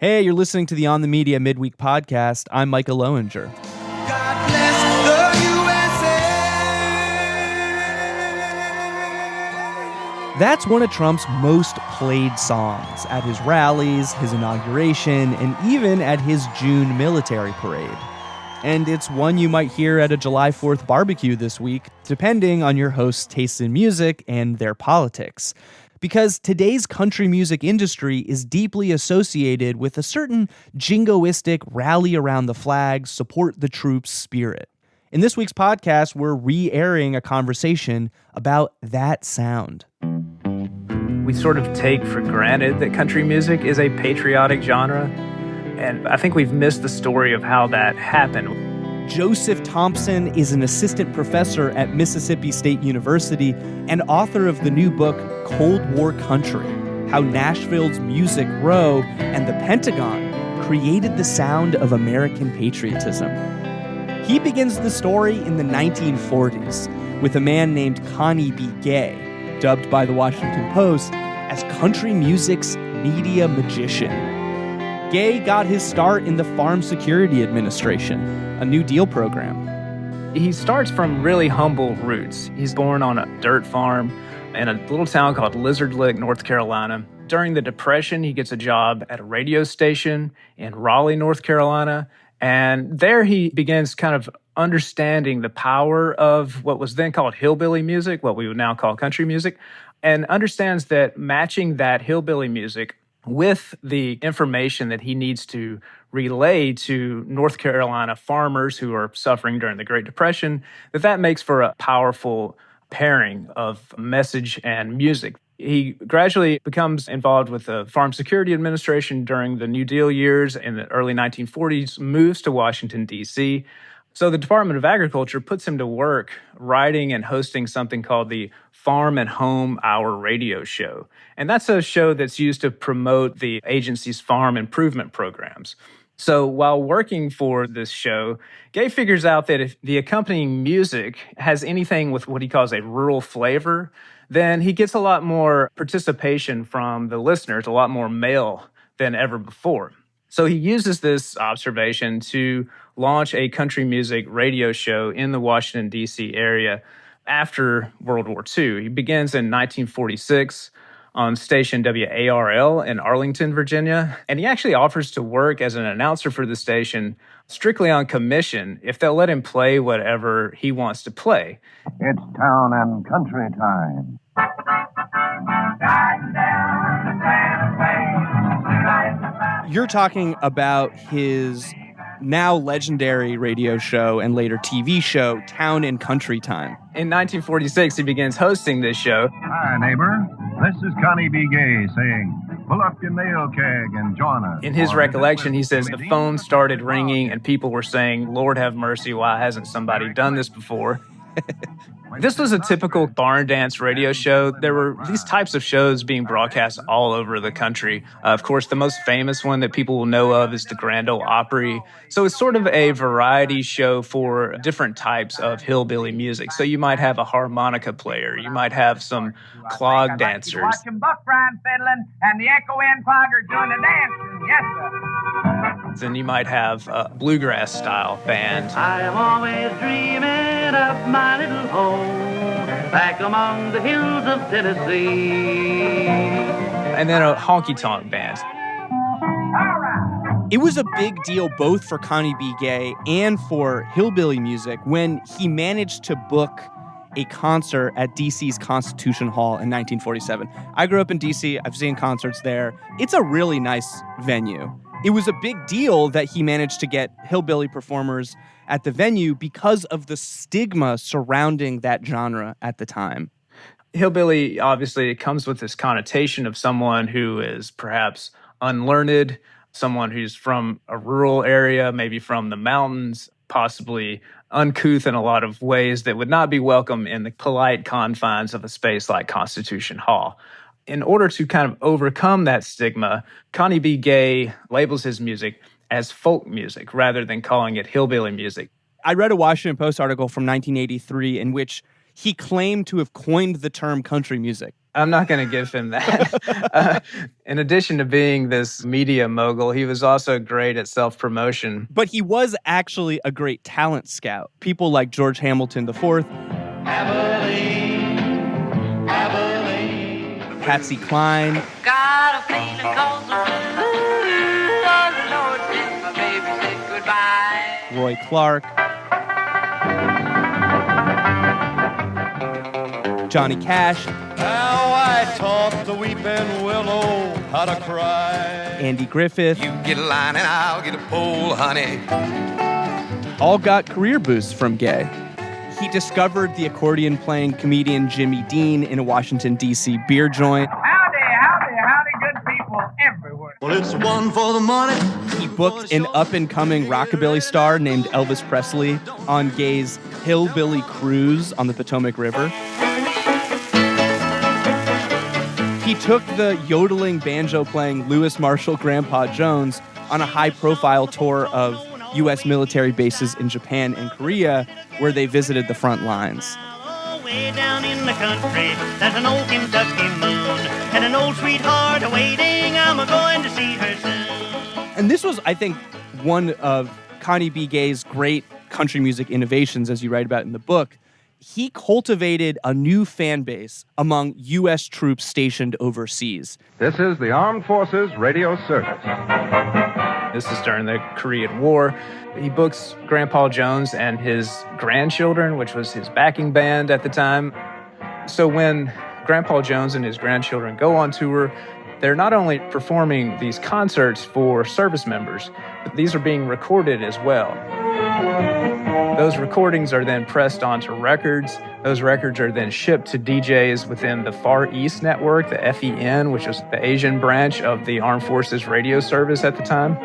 Hey, you're listening to the On the Media Midweek Podcast. I'm Micah Lowinger. God bless the USA. That's one of Trump's most played songs at his rallies, his inauguration, and even at his June military parade. And it's one you might hear at a July 4th barbecue this week, depending on your host's taste in music and their politics. Because today's country music industry is deeply associated with a certain jingoistic rally around the flag, support the troops spirit. In this week's podcast, we're re-airing a conversation about that sound. We sort of take for granted that country music is a patriotic genre, and I think we've missed the story of how that happened. Joseph Thompson is an assistant professor at Mississippi State University and author of the new book, Cold War Country: How Nashville's Music Row and the Pentagon Created the Sound of American Patriotism. He begins the story in the 1940s with a man named Connie B. Gay, dubbed by the Washington Post as country music's media magician. Gay got his start in the Farm Security Administration, a New Deal program. He starts from really humble roots. He's born on a dirt farm in a little town called Lizard Lick, North Carolina. During the Depression, he gets a job at a radio station in Raleigh, North Carolina. And there he begins kind of understanding the power of what was then called hillbilly music, what we would now call country music, and understands that matching that hillbilly music with the information that he needs to relay to North Carolina farmers who are suffering during the Great Depression, that makes for a powerful pairing of message and music. He gradually becomes involved with the Farm Security Administration during the New Deal years in the early 1940s, moves to Washington, D.C. So the Department of Agriculture puts him to work writing and hosting something called the Farm and Home Hour radio show. And that's a show that's used to promote the agency's farm improvement programs. So while working for this show, Gay figures out that if the accompanying music has anything with what he calls a rural flavor, then he gets a lot more participation from the listeners, a lot more mail than ever before. So he uses this observation to launch a country music radio show in the Washington, D.C. area after World War II. He begins in 1946 on station WARL in Arlington, Virginia, and he actually offers to work as an announcer for the station strictly on commission if they'll let him play whatever he wants to play. It's town and country time. You're talking about his now legendary radio show and later TV show, Town and Country Time. In 1946, he begins hosting this show. Hi, neighbor. This is Connie B. Gay saying, pull up your nail keg and join us. In his recollection, he says the phone started ringing and people were saying, Lord have mercy, why hasn't somebody done this before? This was a typical barn dance radio show. There were these types of shows being broadcast all over the country. Of course, the most famous one that people will know of is the Grand Ole Opry. So it's sort of a variety show for different types of hillbilly music. So you might have a harmonica player. You might have some clog dancers. Watching Buck Ryan fiddling and the Echo and Cloggers doing the dancing. Yes, sir. Then you might have a bluegrass style band. I am always dreaming of my little home back among the hills of Tennessee. And then a honky-tonk band. It was a big deal both for Connie B. Gay and for hillbilly music when he managed to book a concert at DC's Constitution Hall in 1947. I grew up in DC. I've seen concerts there. It's a really nice venue. It was a big deal that he managed to get hillbilly performers at the venue because of the stigma surrounding that genre at the time. Hillbilly, obviously, it comes with this connotation of someone who is perhaps unlearned, someone who's from a rural area, maybe from the mountains, possibly uncouth in a lot of ways that would not be welcome in the polite confines of a space like Constitution Hall. In order to kind of overcome that stigma, Connie B. Gay labels his music as folk music rather than calling it hillbilly music. I read a Washington Post article from 1983 in which he claimed to have coined the term country music. I'm not going to give him that. In addition to being this media mogul, he was also great at self-promotion. But he was actually a great talent scout. People like George Hamilton IV, Patsy Cline, Got a feeling 'cause the Lord said my baby said goodbye. Roy Clark, Johnny Cash, How I taught the weeping willow how to cry. Andy Griffith, You get a line and I'll get a pole, honey. all got career boosts from Gaye. He discovered the accordion-playing comedian Jimmy Dean in a Washington, D.C. beer joint. Howdy, good people everywhere. Well, it's one for the money. He booked an up-and-coming rockabilly star named Elvis Presley on Gaye's hillbilly cruise on the Potomac River. He took the yodeling banjo-playing Louis Marshall Grandpa Jones on a high-profile tour of U.S. military bases in Japan and Korea, where they visited the front lines. Way down in the country, there's an old Kentucky moon, and an old sweetheart awaiting. I'm a-going to see her soon. And this was, I think, one of Connie B. Gaye's great country music innovations, as you write about in the book. He cultivated a new fan base among U.S. troops stationed overseas. This is the Armed Forces Radio Service. This is during the Korean War. He books Grandpa Jones and his grandchildren, which was his backing band at the time. So when Grandpa Jones and his grandchildren go on tour, they're not only performing these concerts for service members, but these are being recorded as well. Those recordings are then pressed onto records. Those records are then shipped to DJs within the Far East Network, the FEN, which was the Asian branch of the Armed Forces Radio Service at the time.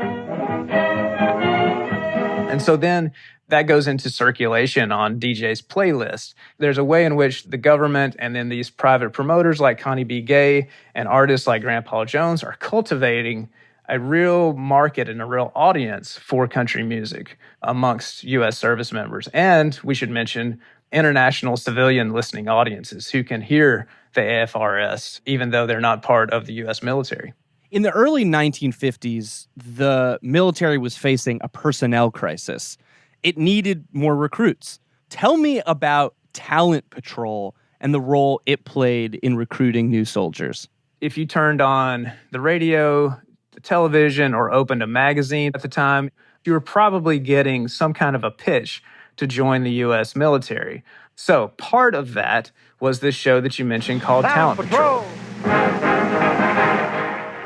And so then that goes into circulation on DJ's playlist. There's a way in which the government and then these private promoters like Connie B. Gaye and artists like Grandpa Jones are cultivating a real market and a real audience for country music amongst U.S. service members. And we should mention international civilian listening audiences who can hear the AFRS, even though they're not part of the U.S. military. In the early 1950s, the military was facing a personnel crisis. It needed more recruits. Tell me about Talent Patrol and the role it played in recruiting new soldiers. If you turned on the radio, the television, or opened a magazine at the time, you were probably getting some kind of a pitch to join the U.S. military. So part of that was this show that you mentioned called Talent Patrol.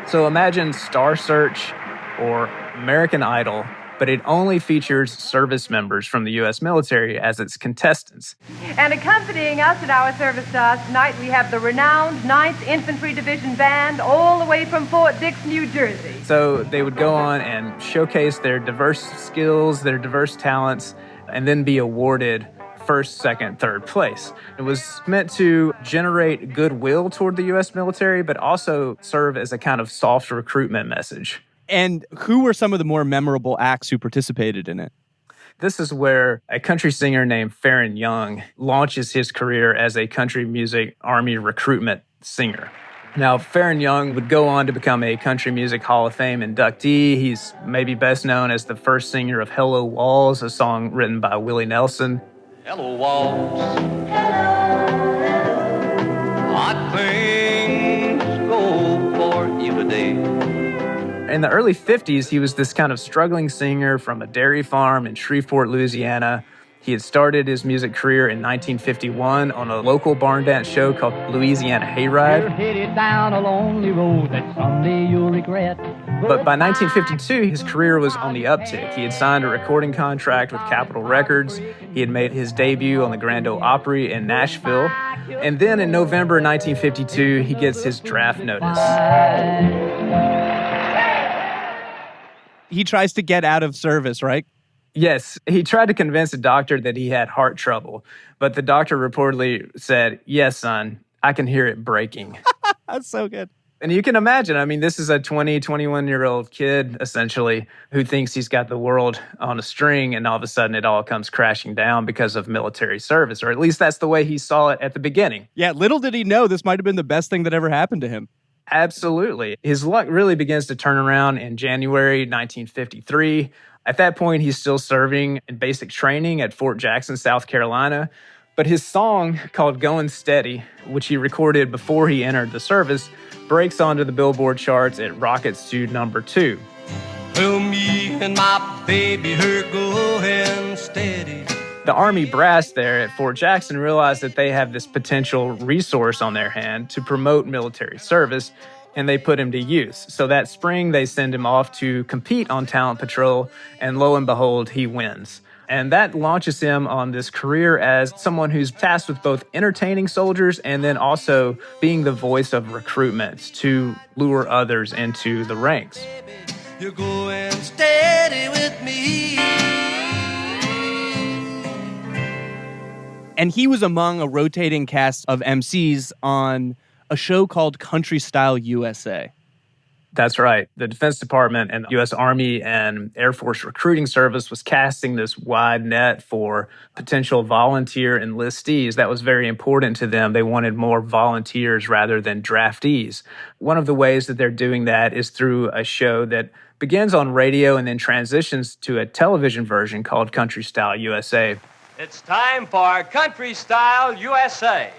So imagine Star Search or American Idol, but it only features service members from the U.S. military as its contestants. And accompanying us at our service stars tonight, we have the renowned 9th Infantry Division Band, all the way from Fort Dix, New Jersey. So they would go on and showcase their diverse skills, their diverse talents, and then be awarded first, second, third place. It was meant to generate goodwill toward the U.S. military, but also serve as a kind of soft recruitment message. And who were some of the more memorable acts who participated in it? This is where a country singer named Farron Young launches his career as a country music Army recruitment singer. Now, Farron Young would go on to become a Country Music Hall of Fame inductee. He's maybe best known as the first singer of Hello Walls, a song written by Willie Nelson. Hello, walls. Hot things go for you today. In the early 50s, he was this kind of struggling singer from a dairy farm in Shreveport, Louisiana. He had started his music career in 1951 on a local barn dance show called Louisiana Hayride. You're headed down a lonely road that someday you'll regret. But by 1952, his career was on the uptick. He had signed a recording contract with Capitol Records. He had made his debut on the Grand Ole Opry in Nashville. And then in November 1952, he gets his draft notice. He tries to get out of service, right? Yes, he tried to convince a doctor that he had heart trouble, but the doctor reportedly said, "Yes, son, I can hear it breaking." That's so good. And you can imagine, I mean, this is a 21-year-old kid, essentially, who thinks he's got the world on a string, and all of a sudden it all comes crashing down because of military service, or at least that's the way he saw it at the beginning. Yeah, little did he know this might have been the best thing that ever happened to him. Absolutely. His luck really begins to turn around in January 1953. At that point, he's still serving in basic training at Fort Jackson, South Carolina. But his song called Going Steady, which he recorded before he entered the service, breaks onto the Billboard charts. It rockets to number 2. Well, me and my baby, her going steady. The Army brass there at Fort Jackson realized that they have this potential resource on their hand to promote military service, and they put him to use. So that spring, they send him off to compete on Talent Patrol, and lo and behold, he wins. And that launches him on this career as someone who's tasked with both entertaining soldiers and then also being the voice of recruitment to lure others into the ranks. You're going steady with me. And he was among a rotating cast of MCs on a show called Country Style USA. That's right. The Defense Department and the U.S. Army and Air Force Recruiting Service was casting this wide net for potential volunteer enlistees. That was very important to them. They wanted more volunteers rather than draftees. One of the ways that they're doing that is through a show that begins on radio and then transitions to a television version called Country Style USA. It's time for Country Style USA.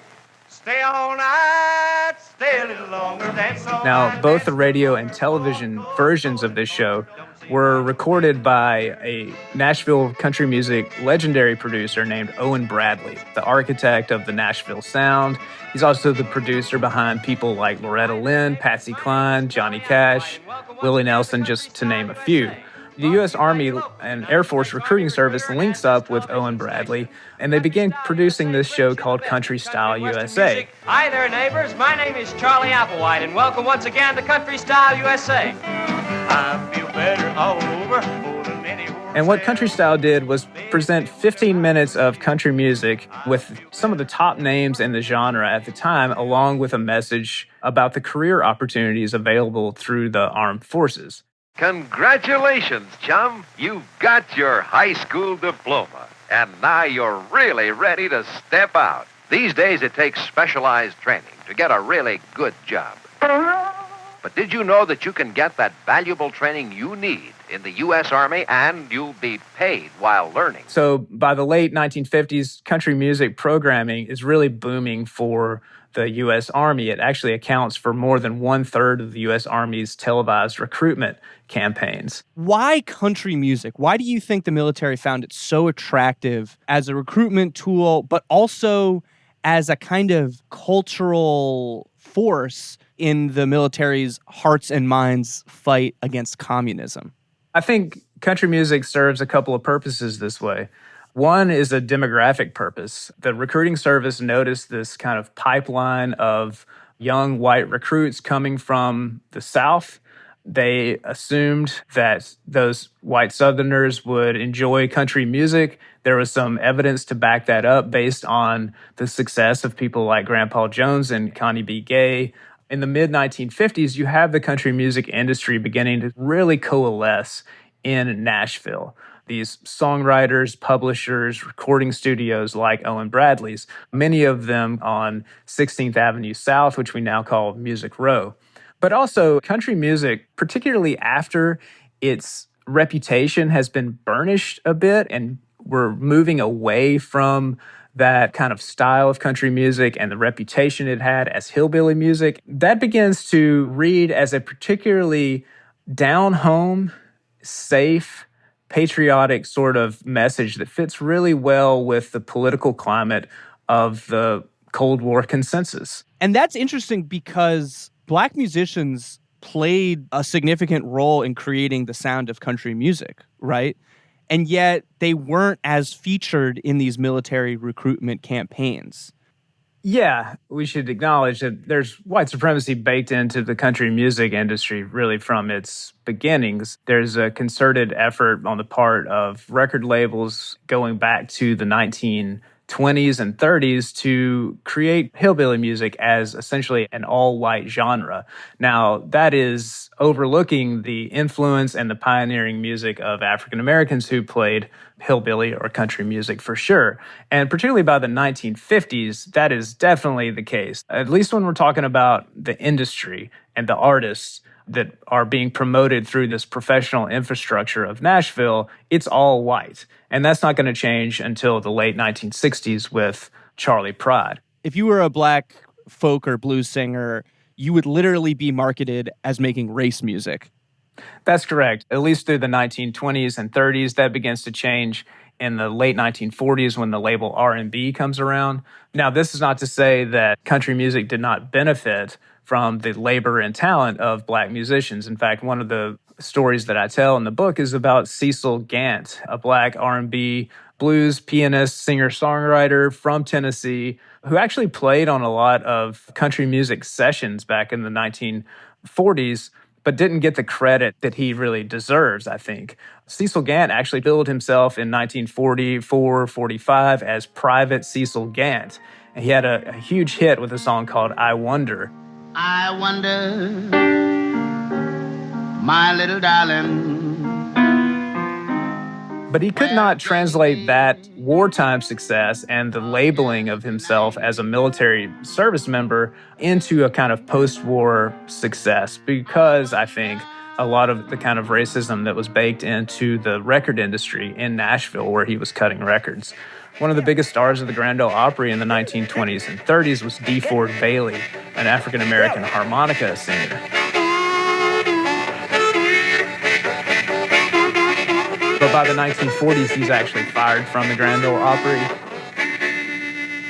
Stay all night, stay a little longer, that's all. Now, both the radio and television versions of this show were recorded by a Nashville country music legendary producer named Owen Bradley, the architect of the Nashville sound. He's also the producer behind people like Loretta Lynn, Patsy Cline, Johnny Cash, Willie Nelson, just to name a few. The U.S. Army and Air Force Recruiting Service links up with Owen Bradley, and they begin producing this show called Country Style USA. Hi there, neighbors. My name is Charlie Applewhite, and welcome once again to Country Style USA. I feel better all over more than anywhere. And what Country Style did was present 15 minutes of country music with some of the top names in the genre at the time, along with a message about the career opportunities available through the armed forces. Congratulations, chum. You've got your high school diploma, and now you're really ready to step out. These days, it takes specialized training to get a really good job. But did you know that you can get that valuable training you need in the U.S. Army, and you'll be paid while learning? So by the late 1950s, country music programming is really booming for the U.S. Army. It actually accounts for more than 1/3 of the U.S. Army's televised recruitment campaigns. Why country music? Why do you think the military found it so attractive as a recruitment tool, but also as a kind of cultural force in the military's hearts and minds fight against communism? I think country music serves a couple of purposes this way. One is a demographic purpose. The recruiting service noticed this kind of pipeline of young white recruits coming from the South. They assumed that those white Southerners would enjoy country music. There was some evidence to back that up based on the success of people like Grandpa Jones and Connie B. Gay. In the mid-1950s, you have the country music industry beginning to really coalesce in Nashville. These songwriters, publishers, recording studios like Owen Bradley's, many of them on 16th Avenue South, which we now call Music Row. But also country music, particularly after its reputation has been burnished a bit and we're moving away from that kind of style of country music and the reputation it had as hillbilly music, that begins to read as a particularly down-home, safe, patriotic sort of message that fits really well with the political climate of the Cold War consensus. And that's interesting because Black musicians played a significant role in creating the sound of country music, right? And yet they weren't as featured in these military recruitment campaigns. Yeah, we should acknowledge that there's white supremacy baked into the country music industry really from its beginnings. There's a concerted effort on the part of record labels going back to the 1910s 1920s and 30s to create hillbilly music as essentially an all-white genre. Now, that is overlooking the influence and the pioneering music of African Americans who played hillbilly or country music for sure. And particularly by the 1950s, that is definitely the case. At least when we're talking about the industry and the artists that are being promoted through this professional infrastructure of Nashville, it's all white. And that's not going to change until the late 1960s with Charlie Pride. If you were a black folk or blues singer, you would literally be marketed as making race music. That's correct. At least through the 1920s and 30s, that begins to change in the late 1940s when the label R&B comes around. Now, this is not to say that country music did not benefit from the labor and talent of black musicians. In fact, one of the stories that I tell in the book is about Cecil Gant, a black R&B blues pianist, singer-songwriter from Tennessee, who actually played on a lot of country music sessions back in the 1940s, but didn't get the credit that he really deserves, I think. Cecil Gant actually billed himself in 1944-45 as Private Cecil Gant. And he had a huge hit with a song called I Wonder. I wonder, my little darling. But he could not translate that wartime success and the labeling of himself as a military service member into a kind of post-war success because I think a lot of the kind of racism that was baked into the record industry in Nashville where he was cutting records. One of the biggest stars of the Grand Ole Opry in the 1920s and 30s was D. Ford Bailey, an African-American harmonica singer. But by the 1940s, he's actually fired from the Grand Ole Opry.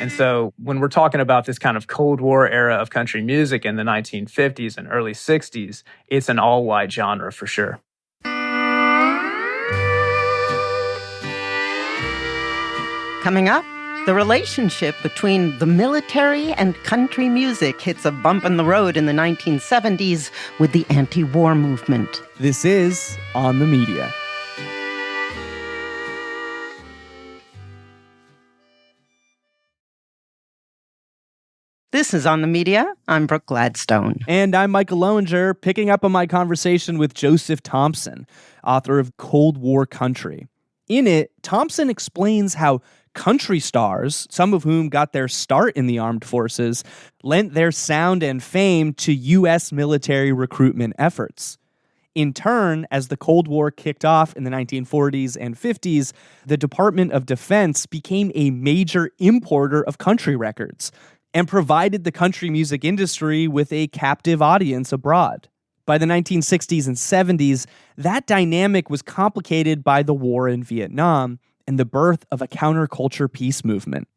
And so when we're talking about this kind of Cold War era of country music in the 1950s and early 60s, it's an all-white genre for sure. Coming up, the relationship between the military and country music hits a bump in the road in the 1970s with the anti-war movement. This is On the Media. This is On the Media. I'm Brooke Gladstone. And I'm Michael Lowinger, picking up on my conversation with Joseph Thompson, author of Cold War Country. In it, Thompson explains how country stars, some of whom got their start in the armed forces, lent their sound and fame to U.S. military recruitment efforts. In turn, as the Cold War kicked off in the 1940s and 50s, the Department of Defense became a major importer of country records and provided the country music industry with a captive audience abroad. By the 1960s and 70s, that dynamic was complicated by the war in Vietnam and the birth of a counterculture peace movement.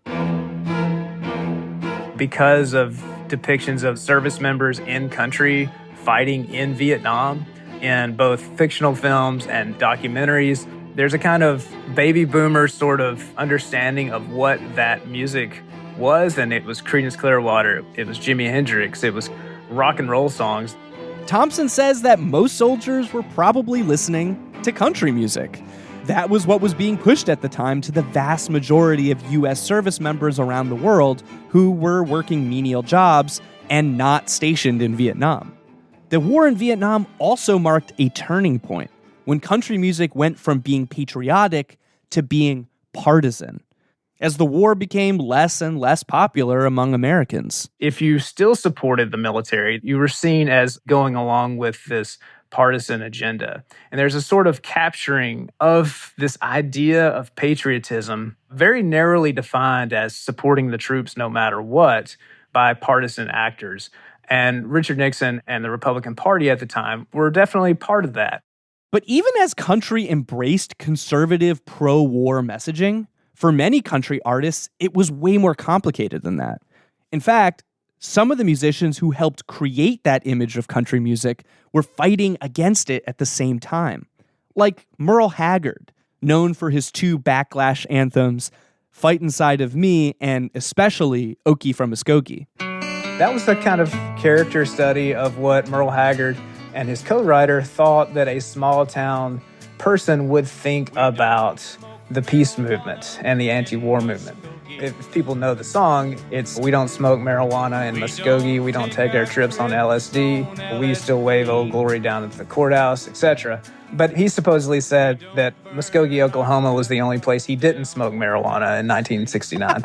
Because of depictions of service members in country fighting in Vietnam in both fictional films and documentaries, there's a kind of baby boomer sort of understanding of what that music was, and it was Creedence Clearwater, it was Jimi Hendrix, it was rock and roll songs. Thompson says that most soldiers were probably listening to country music. That was what was being pushed at the time to the vast majority of U.S. service members around the world who were working menial jobs and not stationed in Vietnam. The war in Vietnam also marked a turning point when country music went from being patriotic to being partisan, as the war became less and less popular among Americans. If you still supported the military, you were seen as going along with this partisan agenda. And there's a sort of capturing of this idea of patriotism, very narrowly defined as supporting the troops no matter what by partisan actors. And Richard Nixon and the Republican Party at the time were definitely part of that. But even as country embraced conservative pro-war messaging, for many country artists, it was way more complicated than that. In fact, some of the musicians who helped create that image of country music were fighting against it at the same time. Like Merle Haggard, known for his two backlash anthems, Fight Inside of Me and especially Okie from Muskogee. That was the kind of character study of what Merle Haggard and his co-writer thought that a small town person would think about the peace movement and the anti-war movement. If people know the song, it's "We don't smoke marijuana in Muskogee, we don't take our trips on LSD, we still wave Old Glory down at the courthouse," etc. But he supposedly said that Muskogee, Oklahoma was the only place he didn't smoke marijuana in 1969.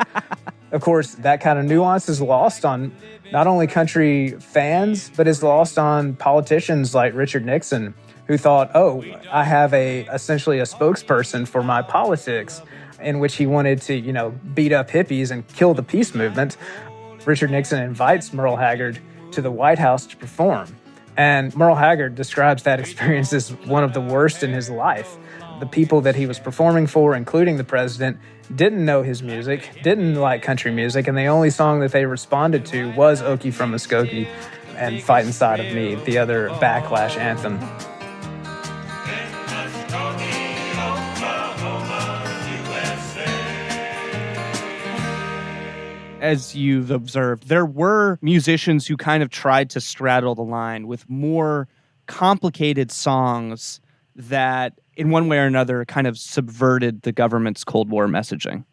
Of course, that kind of nuance is lost on not only country fans, but is lost on politicians like Richard Nixon, who thought, oh, I have essentially a spokesperson for my politics, in which he wanted to, beat up hippies and kill the peace movement. Richard Nixon invites Merle Haggard to the White House to perform. And Merle Haggard describes that experience as one of the worst in his life. The people that he was performing for, including the president, didn't know his music, didn't like country music, and the only song that they responded to was Okie from Muskogee and Fight Inside of Me, the other backlash anthem. As you've observed, there were musicians who kind of tried to straddle the line with more complicated songs that, in one way or another, kind of subverted the government's Cold War messaging.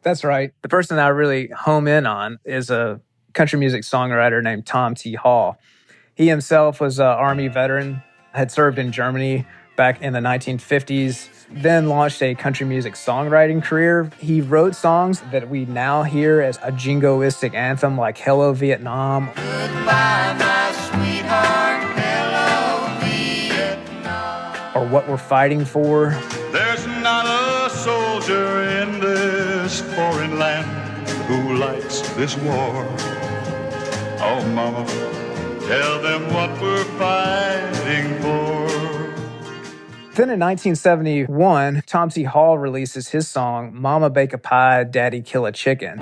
That's right. The person I really home in on is a country music songwriter named Tom T. Hall. He himself was an Army veteran, had served in Germany back in the 1950s, then launched a country music songwriting career. He wrote songs that we now hear as a jingoistic anthem like Hello Vietnam. Goodbye, my sweetheart, hello, Vietnam. Or What We're Fighting For. There's not a soldier in this foreign land who likes this war. Oh, mama, tell them what we're fighting for. Then in 1971, Tom T. Hall releases his song, Mama Bake a Pie, Daddy Kill a Chicken.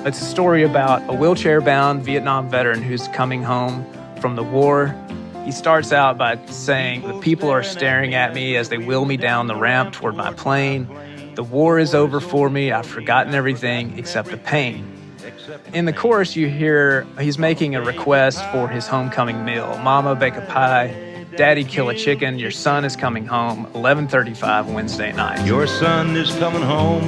It's a story about a wheelchair-bound Vietnam veteran who's coming home from the war. He starts out by saying, "The people are staring at me as they wheel me down the ramp toward my plane. The war is over for me. I've forgotten everything except the pain." In the chorus, you hear he's making a request for his homecoming meal. Mama, bake a pie. Daddy, kill a chicken. Your son is coming home. 11:35 Wednesday night. Your son is coming home.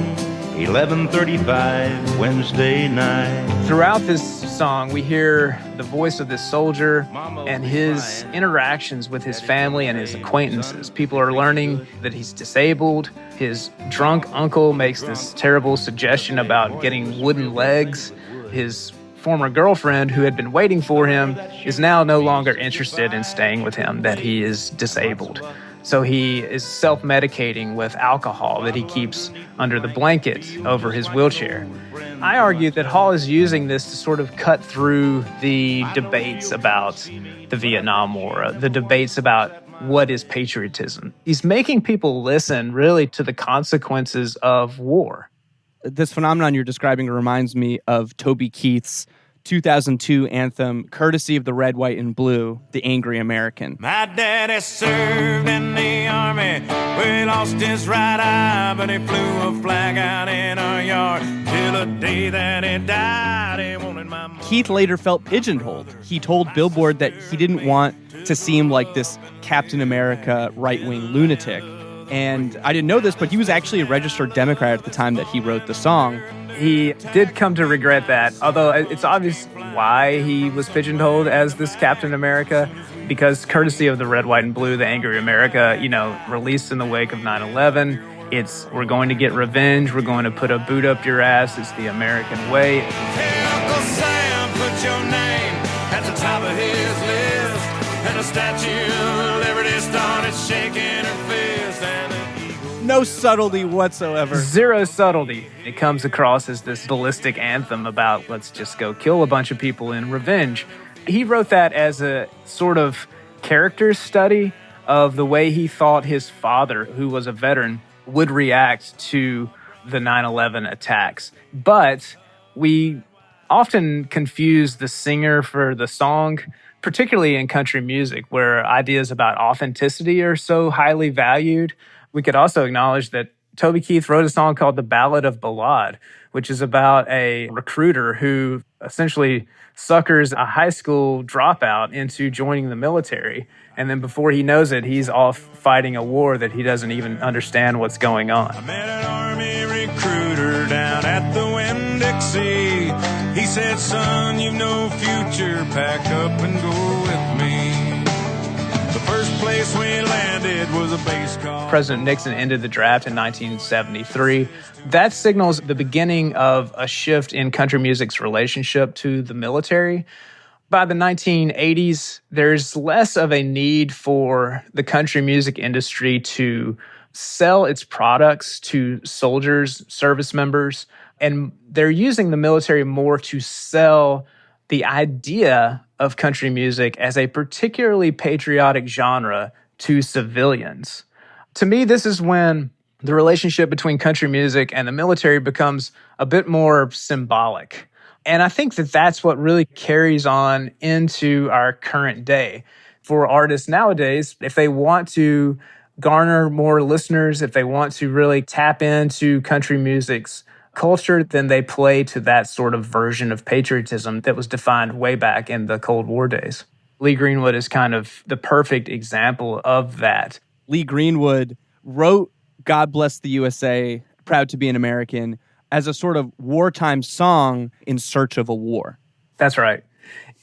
11:35 Wednesday night. Throughout this song, we hear the voice of this soldier and his interactions with his family and his acquaintances. People are learning that he's disabled. His drunk uncle makes this terrible suggestion about getting wooden legs. His former girlfriend, who had been waiting for him, is now no longer interested in staying with him, that he is disabled. So he is self-medicating with alcohol that he keeps under the blanket over his wheelchair. I argue that Hall is using this to sort of cut through the debates about the Vietnam War, the debates about what is patriotism. He's making people listen really to the consequences of war. This phenomenon you're describing reminds me of Toby Keith's 2002 anthem, courtesy of the Red, White, and Blue, The Angry American. My daddy served in the army, where he lost his right eye, but he flew a flag out in our yard till the day that he died. He wanted my mom. Keith later felt pigeonholed. He told Billboard that he didn't want to seem like this Captain America right-wing lunatic. And I didn't know this, but he was actually a registered Democrat at the time that he wrote the song. He did come to regret that, although it's obvious why he was pigeonholed as this Captain America, because courtesy of the Red, White, and Blue, The Angry America, released in the wake of 9/11, it's, we're going to get revenge, we're going to put a boot up your ass, it's the American way. Hey, Uncle Sam, put your name at the top of his list, and the Statue of Liberty started shaking her fist, and no subtlety whatsoever. Zero subtlety. It comes across as this ballistic anthem about let's just go kill a bunch of people in revenge. He wrote that as a sort of character study of the way he thought his father, who was a veteran, would react to the 9/11 attacks. But we often confuse the singer for the song, particularly in country music, where ideas about authenticity are so highly valued. We could also acknowledge that Toby Keith wrote a song called The Ballad of Balad, which is about a recruiter who essentially suckers a high school dropout into joining the military. And then before he knows it, he's off fighting a war that he doesn't even understand what's going on. I met an army recruiter down at the Winn-Dixie. He said, son, you've no future, pack up and go with me. The first place we landed was a base called... President Nixon ended the draft in 1973. That signals the beginning of a shift in country music's relationship to the military. By the 1980s, there's less of a need for the country music industry to sell its products to soldiers, service members, and they're using the military more to sell the idea of country music as a particularly patriotic genre to civilians. To me, this is when the relationship between country music and the military becomes a bit more symbolic. And I think that that's what really carries on into our current day. For artists nowadays, if they want to garner more listeners, if they want to really tap into country music's culture, then they play to that sort of version of patriotism that was defined way back in the Cold War days. Lee Greenwood is kind of the perfect example of that. Lee Greenwood wrote God Bless the USA, Proud to be an American, as a sort of wartime song in search of a war. That's right.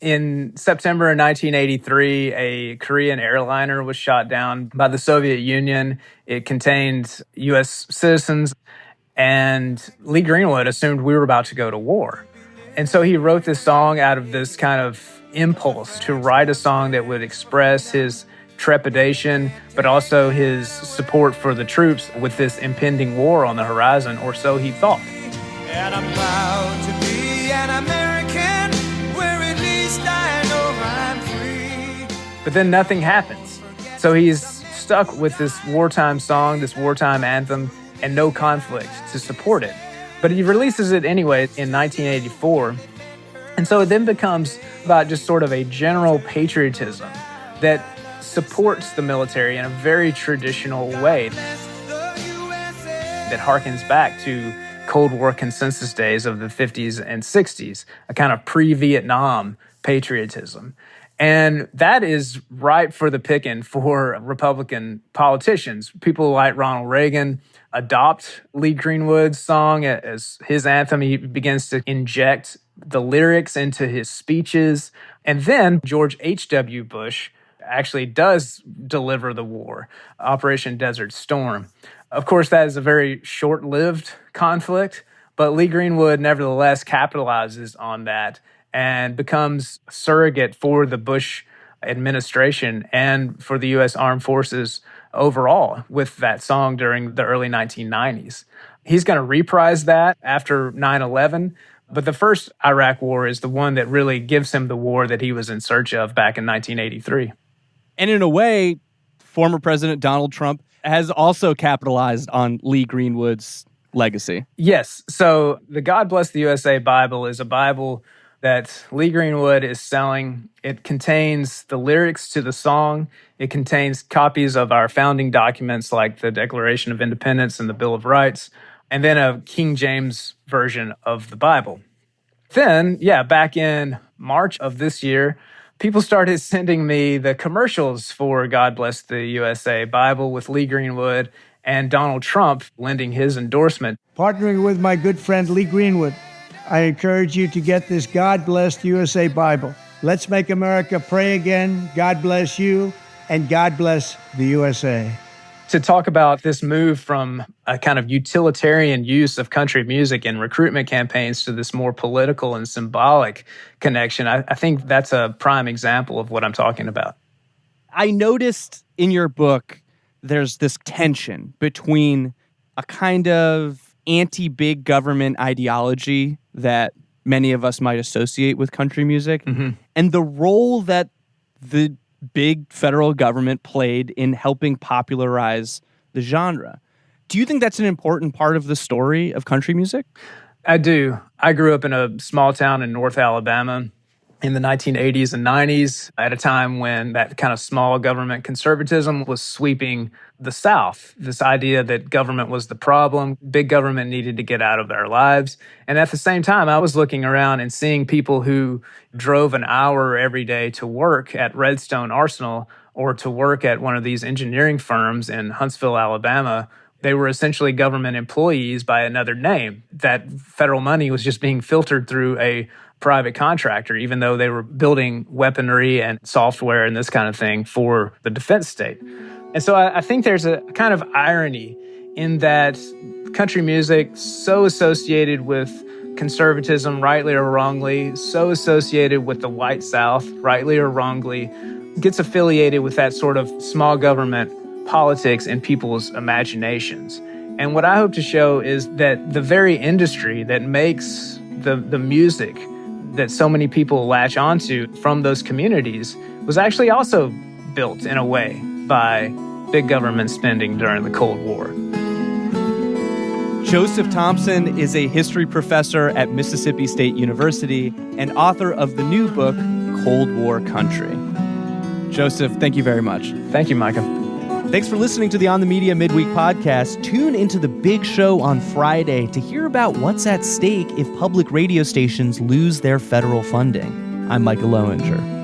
In September of 1983, a Korean airliner was shot down by the Soviet Union. It contained U.S. citizens, and Lee Greenwood assumed we were about to go to war. And so he wrote this song out of this kind of impulse to write a song that would express his trepidation, but also his support for the troops with this impending war on the horizon, or so he thought. And I'm proud to be an American, where at least I know I'm free. But then nothing happens. So he's stuck with this wartime song, this wartime anthem, and no conflict to support it. But he releases it anyway in 1984. And so it then becomes about just sort of a general patriotism that supports the military in a very traditional way that harkens back to Cold War consensus days of the 50s and 60s, a kind of pre-Vietnam patriotism. And that is ripe for the picking for Republican politicians. People like Ronald Reagan adopt Lee Greenwood's song as his anthem. He begins to inject the lyrics into his speeches. And then George H.W. Bush actually does deliver the war, Operation Desert Storm. Of course, that is a very short-lived conflict, but Lee Greenwood nevertheless capitalizes on that and becomes a surrogate for the Bush administration and for the U.S. Armed Forces overall with that song during the early 1990s. He's going to reprise that after 9/11, but the first Iraq War is the one that really gives him the war that he was in search of back in 1983. And in a way, former President Donald Trump has also capitalized on Lee Greenwood's legacy. Yes. So the God Bless the USA Bible is a Bible that Lee Greenwood is selling. It contains the lyrics to the song. It contains copies of our founding documents like the Declaration of Independence and the Bill of Rights, and then a King James version of the Bible. Then, back in March of this year, people started sending me the commercials for God Bless the USA Bible with Lee Greenwood and Donald Trump lending his endorsement. Partnering with my good friend Lee Greenwood, I encourage you to get this God Bless the USA Bible. Let's make America pray again. God bless you, and God bless the USA. To talk about this move from a kind of utilitarian use of country music in recruitment campaigns to this more political and symbolic connection, I think that's a prime example of what I'm talking about. I noticed in your book there's this tension between a kind of anti-big government ideology that many of us might associate with country music and the role that the big federal government played in helping popularize the genre. Do you think that's an important part of the story of country music? I do. I grew up in a small town in North Alabama, in the 1980s and 90s at a time when that kind of small government conservatism was sweeping the South. This idea that government was the problem, big government needed to get out of our lives. And at the same time, I was looking around and seeing people who drove an hour every day to work at Redstone Arsenal or to work at one of these engineering firms in Huntsville, Alabama. They were essentially government employees by another name. That federal money was just being filtered through a private contractor, even though they were building weaponry and software and this kind of thing for the defense state. And so I think there's a kind of irony in that country music, so associated with conservatism, rightly or wrongly, so associated with the white South, rightly or wrongly, gets affiliated with that sort of small government politics in people's imaginations. And what I hope to show is that the very industry that makes the music that so many people latch onto from those communities was actually also built in a way by big government spending during the Cold War. Joseph Thompson is a history professor at Mississippi State University and author of the new book, Cold War Country. Joseph, thank you very much. Thank you, Micah. Thanks for listening to the On the Media Midweek podcast. Tune into the big show on Friday to hear about what's at stake if public radio stations lose their federal funding. I'm Micah Loewinger.